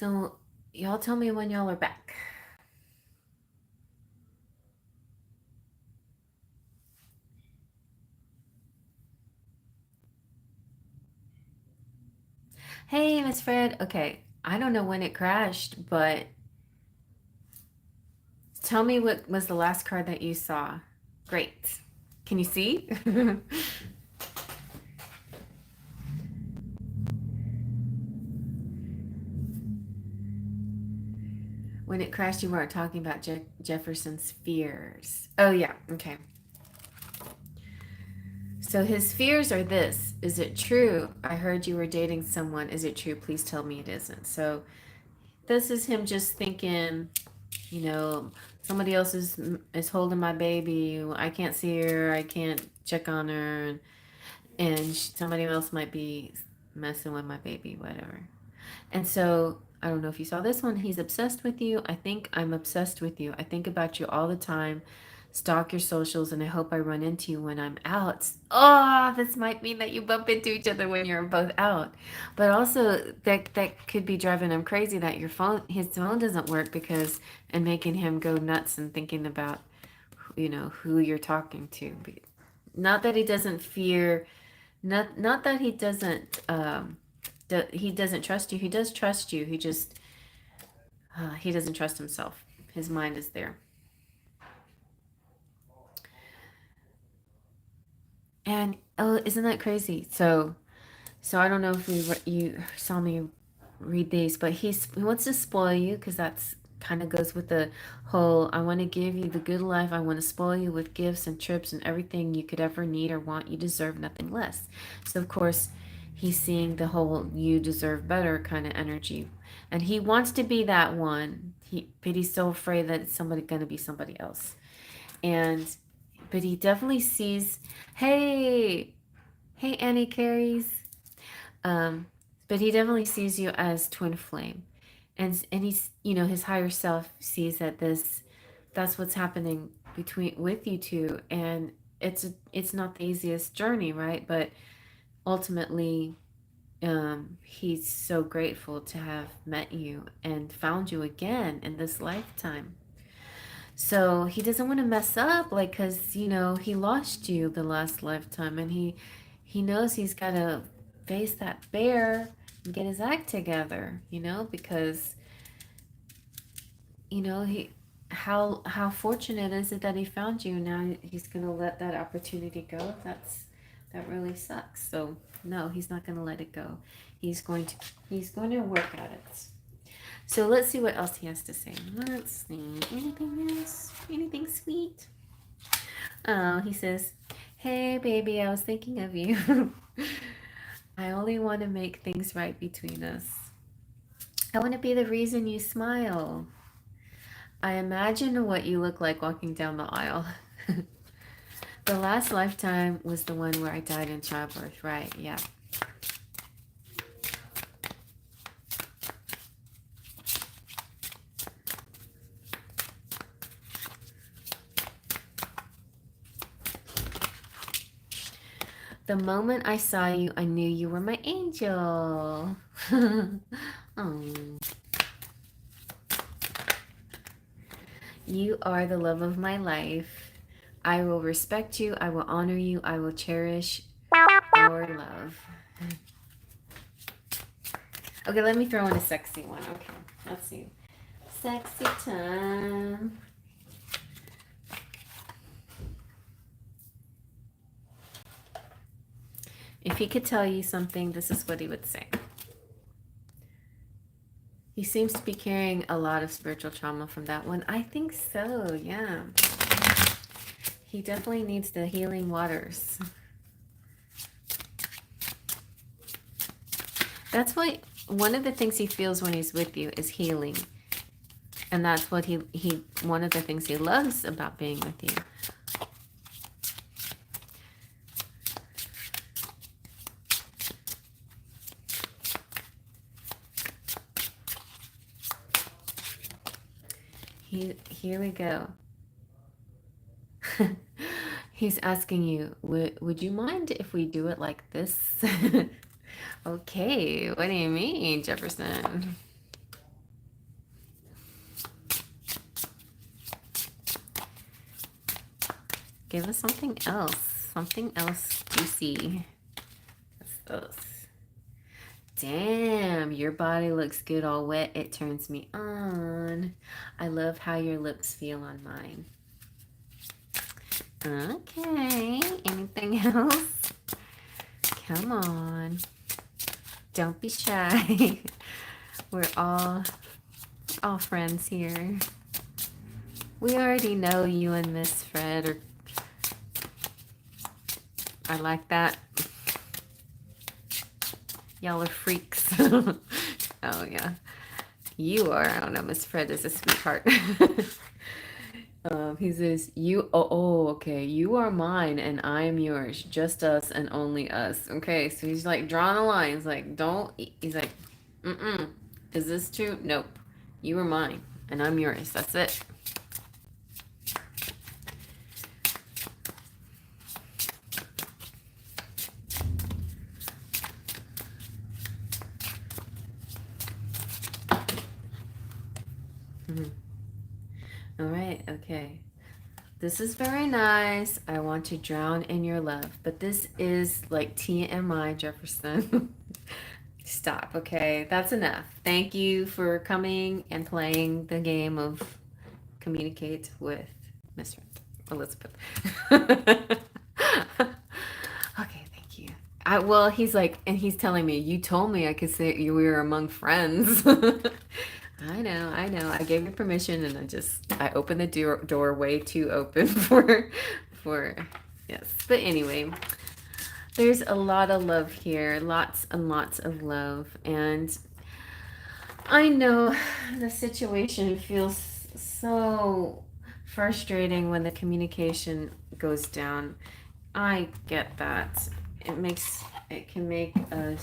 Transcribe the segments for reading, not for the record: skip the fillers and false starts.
So y'all tell me when y'all are back. Hey, Miss Fred. Okay, I don't know when it crashed, but tell me what was the last card that you saw. Great. Can you see? When it crashed, you weren't talking about Jefferson's fears. Oh, yeah. Okay. So his fears are this. Is it true? I heard you were dating someone. Is it true? Please tell me it isn't. So this is him just thinking, somebody else is holding my baby. I can't see her. I can't check on her, and somebody else might be messing with my baby, whatever. And so I don't know if you saw this one. He's obsessed with you. I think I'm obsessed with you. I think about you all the time. Stalk your socials, and I hope I run into you when I'm out. Oh, this might mean that you bump into each other when you're both out. But also that could be driving him crazy that his phone doesn't work and making him go nuts and thinking about who you're talking to. Not that he doesn't fear, not that he doesn't trust you. He does trust you. He doesn't trust himself. His mind is there. And oh, isn't that crazy? So I don't know if you saw me read these, but he wants to spoil you because that's kind of goes with the whole I want to give you the good life. I want to spoil you with gifts and trips and everything you could ever need or want. You deserve nothing less. So of course, he's seeing the whole you deserve better kind of energy. And he wants to be that one. But he's so afraid that it's somebody going to be somebody else. And but he definitely sees, hey, hey Annie Carries. Um, but he definitely sees you as twin flame. And he's, his higher self sees that that's what's happening with you two. And it's not the easiest journey, right? But ultimately, he's so grateful to have met you and found you again in this lifetime. So he doesn't want to mess up, like, because, he lost you the last lifetime, and he knows he's got to face that bear and get his act together, because, he how fortunate is it that he found you. Now he's going to let that opportunity go. That really sucks. So no, he's not going to let it go. He's going to work at it. So let's see what else he has to say. Let's see. Anything else? Anything sweet? Oh, he says, hey, baby, I was thinking of you. I only want to make things right between us. I want to be the reason you smile. I imagine what you look like walking down the aisle. The last lifetime was the one where I died in childbirth, right? Yeah. The moment I saw you, I knew you were my angel. Oh. You are the love of my life. I will respect you. I will honor you. I will cherish our love. Okay, let me throw in a sexy one. Okay, let's see. Sexy time. If he could tell you something, this is what he would say. He seems to be carrying a lot of spiritual trauma from that one. I think so, yeah. He definitely needs the healing waters. That's what one of the things he feels when he's with you is healing. And that's what he one of the things he loves about being with you. Here we go. He's asking you, would you mind if we do it like this? Okay, what do you mean, Jefferson? Give us something else. Something else juicy. What's this? Damn, your body looks good all wet. It turns me on. I love how your lips feel on mine. Okay, anything else? Come on. Don't be shy. We're all friends here. We already know you and Miss Fred are... I like that. Y'all are freaks. Oh, yeah. You are. I don't know. Miss Fred is a sweetheart. He says, okay. You are mine and I am yours. Just us and only us. Okay. So he's like drawing a line. He's like, he's like, is this true? Nope. You are mine and I'm yours. That's it. All right, okay. This is very nice. I want to drown in your love. But this is like TMI, Jefferson. Stop, okay? That's enough. Thank you for coming and playing the game of Communicate with Miss Elizabeth. Okay, thank you. Well, he's like, and he's telling me, you told me I could say we were among friends. I know. I gave you permission, and I opened the door way too open for, yes. But anyway, there's a lot of love here, lots and lots of love, and I know the situation feels so frustrating when the communication goes down. I get that. It can make a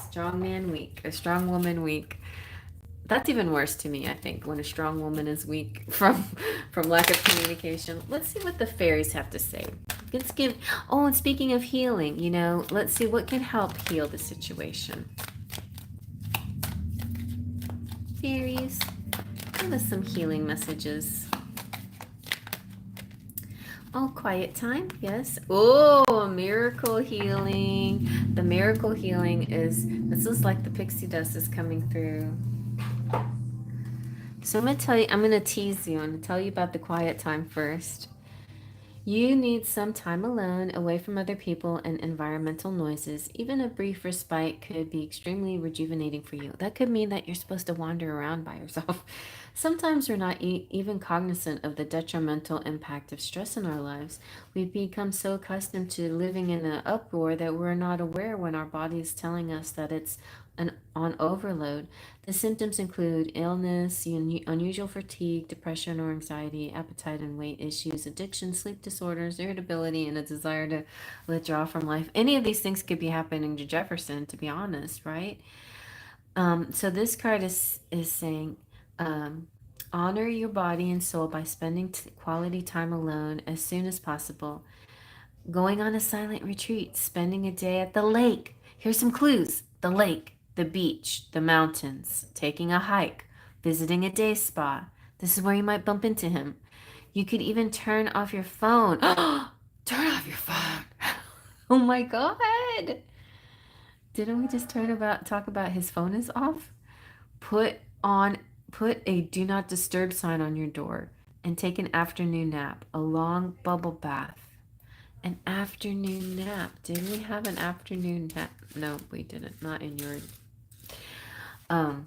strong man weak, a strong woman weak. That's even worse to me, I think, when a strong woman is weak from lack of communication. Let's see what the fairies have to say. Let's give. Oh, and speaking of healing, let's see what can help heal the situation. Fairies, give us some healing messages. Oh, quiet time, yes. Oh, miracle healing. The miracle healing this is like the pixie dust is coming through. So I'm going to tease you and tell you about the quiet time first. You need some time alone, away from other people and environmental noises. Even a brief respite could be extremely rejuvenating for you. That could mean that you're supposed to wander around by yourself. Sometimes we're not even cognizant of the detrimental impact of stress in our lives. We've become so accustomed to living in an uproar that we're not aware when our body is telling us that it's on overload. The symptoms include illness, unusual fatigue, depression or anxiety, appetite and weight issues, addiction, sleep disorders, irritability, and a desire to withdraw from life. Any of these things could be happening to Jefferson, to be honest, right? So this card is saying, honor your body and soul by spending quality time alone as soon as possible. Going on a silent retreat, spending a day at the lake. Here's some clues. The lake, the beach, the mountains, taking a hike, visiting a day spa. This is where you might bump into him. You could even turn off your phone. Turn off your phone. Oh my God. Didn't we just talk about his phone is off? Put a do not disturb sign on your door and take an afternoon nap, a long bubble bath. An afternoon nap. Did we have an afternoon nap? No, we didn't. Not in your... An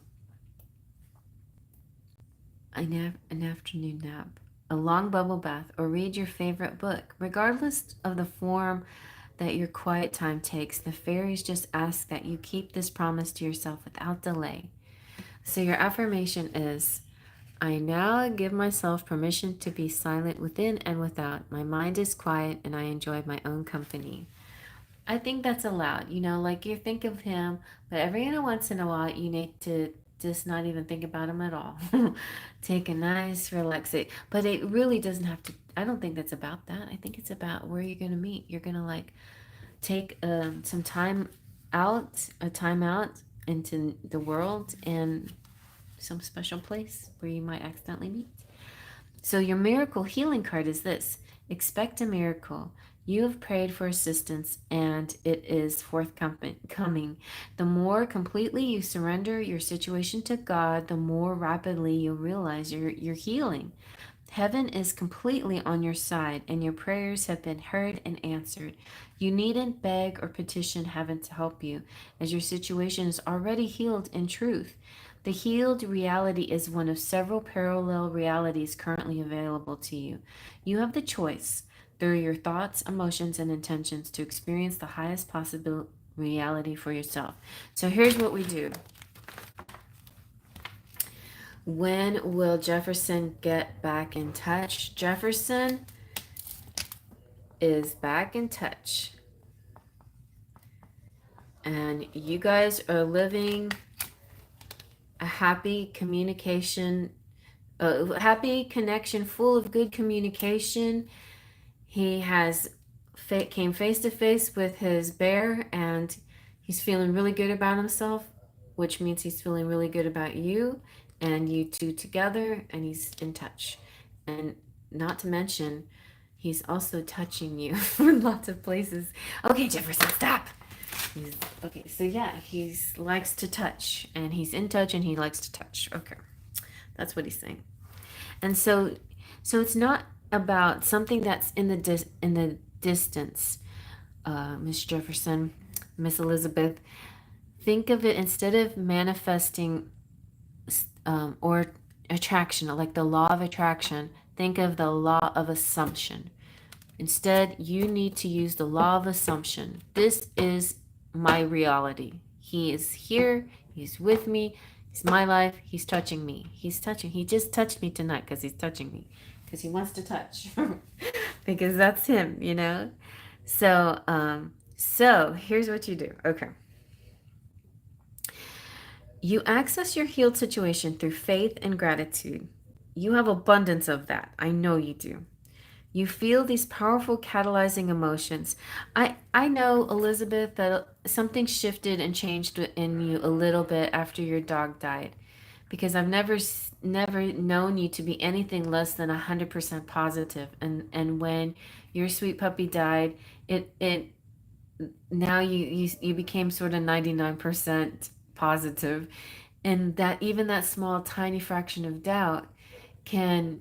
afternoon nap, a long bubble bath, or read your favorite book. Regardless of the form that your quiet time takes, the fairies just ask that you keep this promise to yourself without delay. So your affirmation is, I now give myself permission to be silent within and without. My mind is quiet and I enjoy my own company. I think that's allowed. Like you think of him, but every once in a while you need to just not even think about him at all. Take a nice relaxation. But it really doesn't have to. I don't think that's about that. I think it's about where you're going to meet. You're going to take some time out into the world and some special place where you might accidentally meet. So your miracle healing card is this. Expect a miracle. You have prayed for assistance and it is forthcoming. The more completely you surrender your situation to God, the more rapidly you'll realize you're healing. Heaven is completely on your side, and your prayers have been heard and answered. You needn't beg or petition heaven to help you, as your situation is already healed in truth. The healed reality is one of several parallel realities currently available to you. You have the choice, through your thoughts, emotions, and intentions, to experience the highest possible reality for yourself. So here's what we do. When will Jefferson get back in touch? Jefferson is back in touch. And you guys are living a happy communication, a happy connection full of good communication. He came face to face with his bear and he's feeling really good about himself, which means he's feeling really good about you and you two together, and he's in touch. And not to mention, he's also touching you from lots of places. Okay, Jefferson, stop. Okay, so yeah, he likes to touch, and he's in touch, and he likes to touch. Okay, that's what he's saying. And so it's not about something that's in the distance, Miss Jefferson, Miss Elizabeth. Think of it, instead of manifesting or attraction, like the law of attraction, think of the law of assumption. Instead, you need to use the law of assumption. This is my reality. He is here. He's with me. He's my life. He's touching me. He just touched me tonight because he's touching me. Because he wants to touch. Because that's him, you know? So here's what you do. Okay. You access your healed situation through faith and gratitude. You have abundance of that. I know you do. You feel these powerful catalyzing emotions. I know, Elizabeth, that something shifted and changed in you a little bit after your dog died, because I've never known you to be anything less than 100% positive. And when your sweet puppy died, it now you became sort of 99% positive, and that even that small tiny fraction of doubt can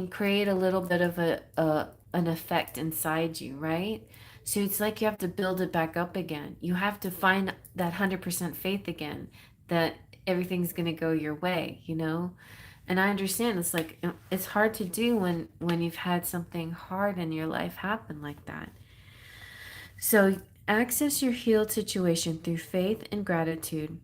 create a little bit of an effect inside you, right? So it's like you have to build it back up again. You have to find that 100% faith again, that everything's going to go your way, you know? And I understand it's like it's hard to do when you've had something hard in your life happen like that. So access your healed situation through faith and gratitude.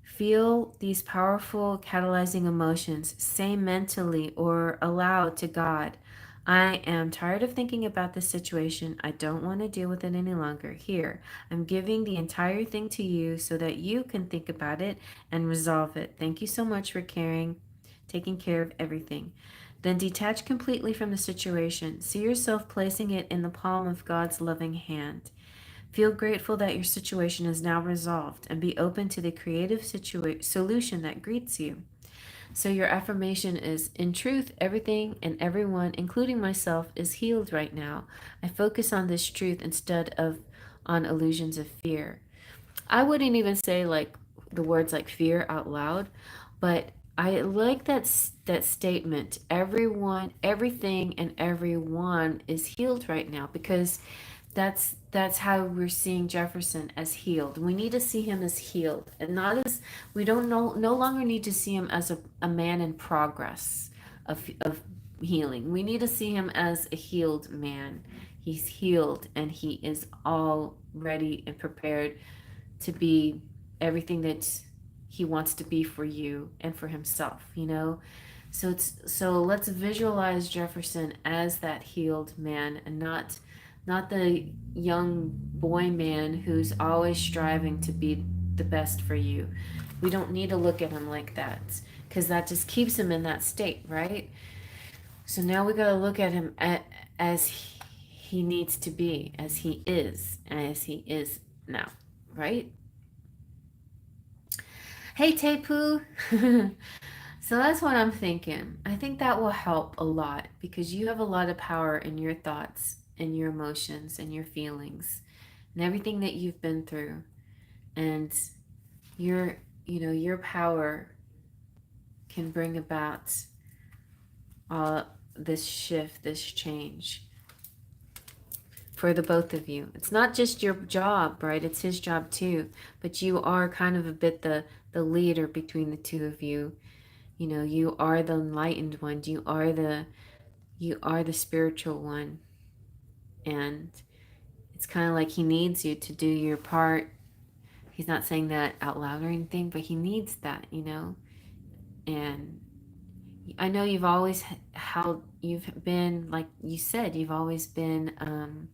Feel these powerful catalyzing emotions. Say mentally or aloud to God, I am tired of thinking about this situation. I don't want to deal with it any longer. Here, I'm giving the entire thing to you so that you can think about it and resolve it. Thank you so much for taking care of everything. Then detach completely from the situation. See yourself placing it in the palm of God's loving hand. Feel grateful that your situation is now resolved, and be open to the creative solution that greets you. So your affirmation is, in truth, everything and everyone, including myself, is healed right now. I focus on this truth instead of on illusions of fear. I wouldn't even say like the words like fear out loud, but I like that statement. Everyone, everything, and everyone is healed right now, because that's how we're seeing Jefferson, as healed. We need to see him as healed, and not as we don't no longer need to see him as a man in progress of healing. We need to see him as a healed man. He's healed, and he is all ready and prepared to be everything that he wants to be for you and for himself, you know? So let's visualize Jefferson as that healed man, and not the young boy man who's always striving to be the best for you. We don't need to look at him like that, because that just keeps him in that state, right? So now we got to look at him as he needs to be, as he is now, right? Hey, Tepu. So that's what I'm thinking. I think that will help a lot because you have a lot of power in your thoughts and your emotions and your feelings and everything that you've been through. And your, your power can bring about all this shift, this change for the both of you. It's not just your job, right? It's his job too. But you are kind of a bit the leader between the two of you. You are the enlightened one. You are the spiritual one. And it's kind of like he needs you to do your part. He's not saying that out loud or anything, but he needs that. And I know you've always how you've been, like you said, you've always been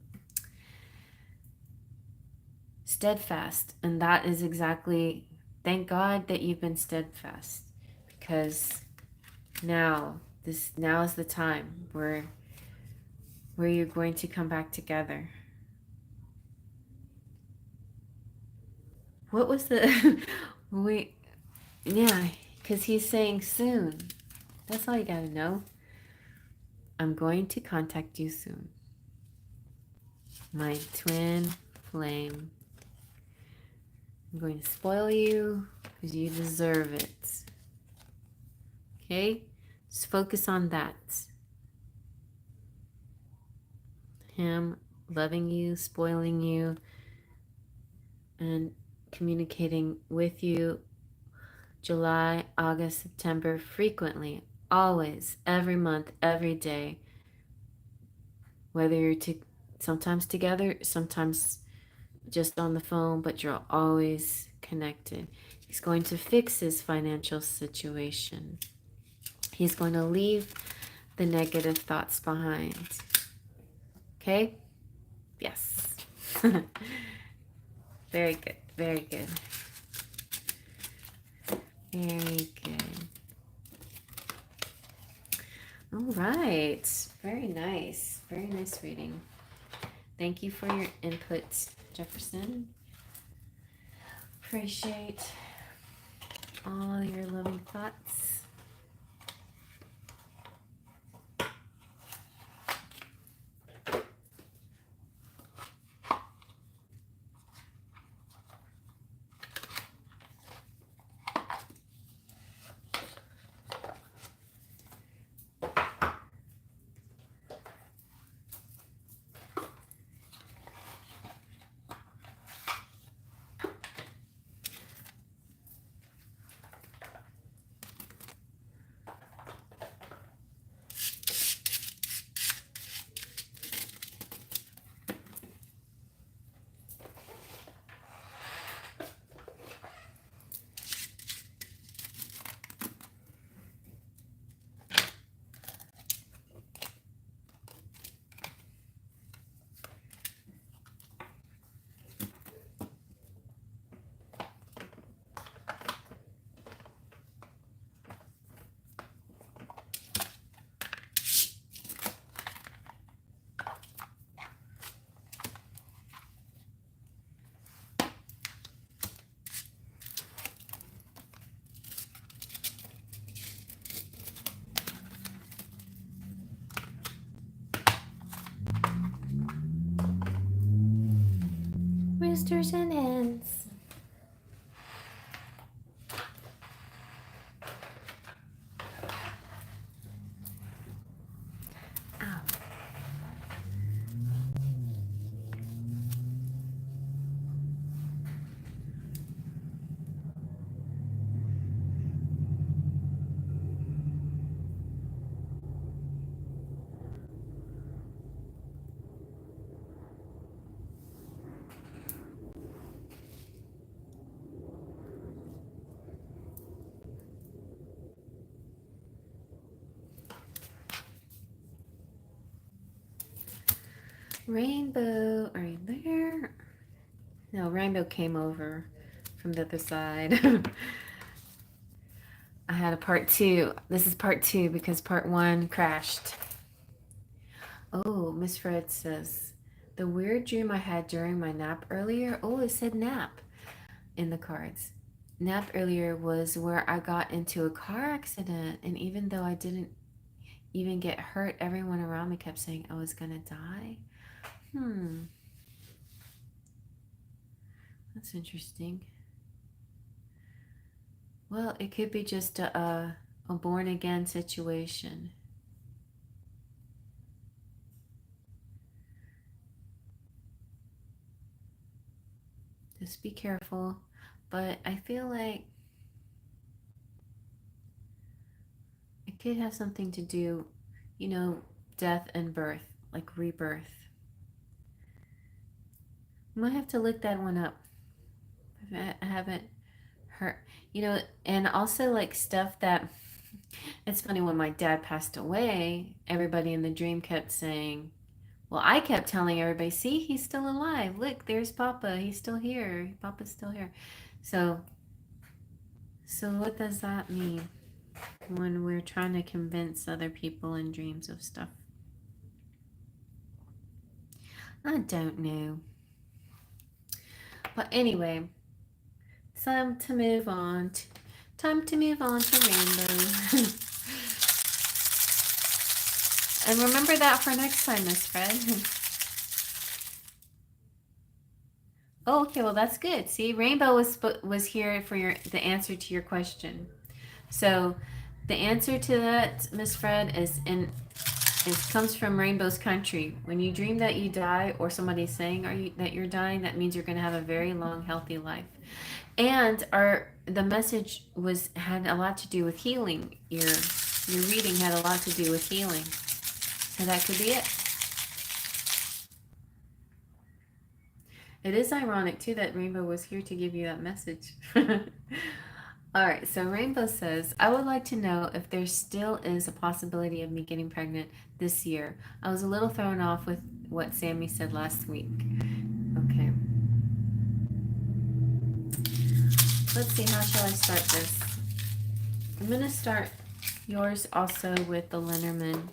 steadfast. And that is exactly, thank God that you've been steadfast, because now is the time where you're going to come back together. What was the wait, yeah, because he's saying soon. That's all you gotta know. I'm going to contact you soon, my twin flame. I'm going to spoil you because you deserve it. Okay? Just focus on that. Him loving you, spoiling you, and communicating with you July, August, September, frequently, always, every month, every day. Whether you're sometimes together, sometimes just on the phone, but you're always connected. He's going to fix his financial situation. He's going to leave the negative thoughts behind. Okay? Yes. Very good. Very good. Very good. All right. Very nice. Very nice reading. Thank you for your input, Jefferson. Appreciate all your loving thoughts. Roosters and hens. Ow. Rainbow, are you there? No, Rainbow came over from the other side. I had a part two. This is part two because part one crashed. Oh, Miss Fred says, the weird dream I had during my nap earlier. Oh, it said nap in the cards. nap earlier was where I got into a car accident, and even though I didn't even get hurt, everyone around me kept saying I was gonna die. That's interesting. Well, it could be just a born again situation. Just be careful. But I feel like it could have something to do, you know, death and birth, like rebirth. I might have to look that one up. I haven't heard, you know, and also like stuff that it's funny when my dad passed away, everybody in the dream kept saying, well, I kept telling everybody, see, he's still alive. Look, there's Papa. He's still here. Papa's still here. So, so what does that mean when we're trying to convince other people in dreams of stuff? I don't know. But anyway, time to move on. Time to move on to Rainbow. And remember that for next time, Miss Fred. Oh, okay, well that's good. See, Rainbow was here for the answer to your question. So, the answer to that, Miss Fred, comes from Rainbow's country. When you dream that you die, or somebody's saying that you're dying, that means you're going to have a very long, healthy life. And the message had a lot to do with healing. Your reading had a lot to do with healing. So that could be it. It is ironic, too, that Rainbow was here to give you that message. All right, so Rainbow says, I would like to know if there still is a possibility of me getting pregnant this year. I was a little thrown off with what Sammy said last week. Okay. Let's see, how shall I start this? I'm going to start yours also with the Lenormand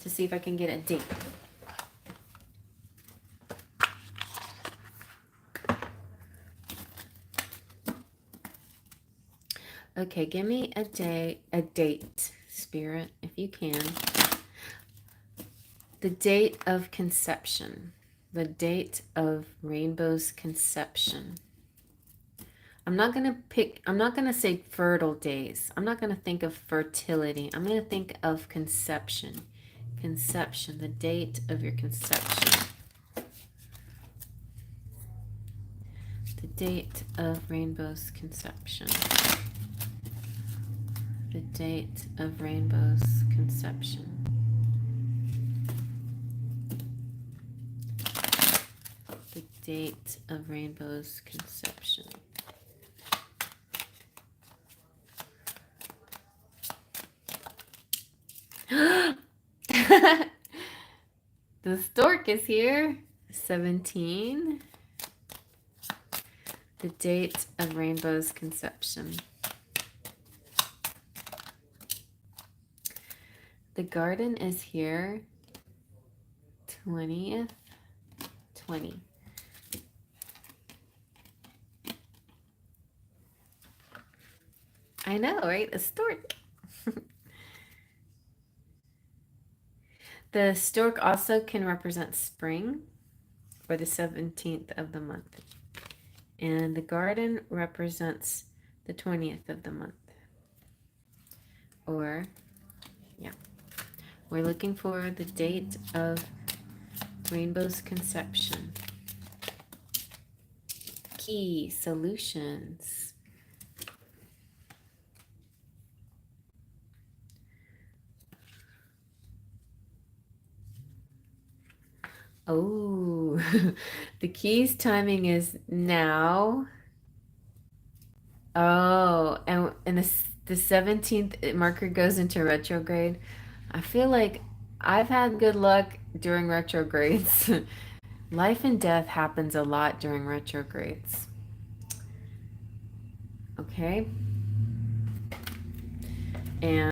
to see if I can get a date. Okay, give me a date, Spirit, if you can. The date of conception. The date of Rainbow's conception. I'm not going to say fertile days. I'm not going to think of fertility. I'm going to think of conception. Conception, the date of your conception. The date of Rainbow's conception. The date of Rainbow's conception. The date of Rainbow's conception. The stork is here. 17. The date of Rainbow's conception. The garden is here. 20th. 20. I know, right? A stork. The stork also can represent spring, or the 17th of the month. And the garden represents the 20th of the month. Or, yeah. We're looking for the date of Rainbow's conception. Key solutions. Oh, the key's timing is now. Oh, and the 17th marker goes into retrograde. I feel like I've had good luck during retrogrades. Life and death happens a lot during retrogrades. Okay? And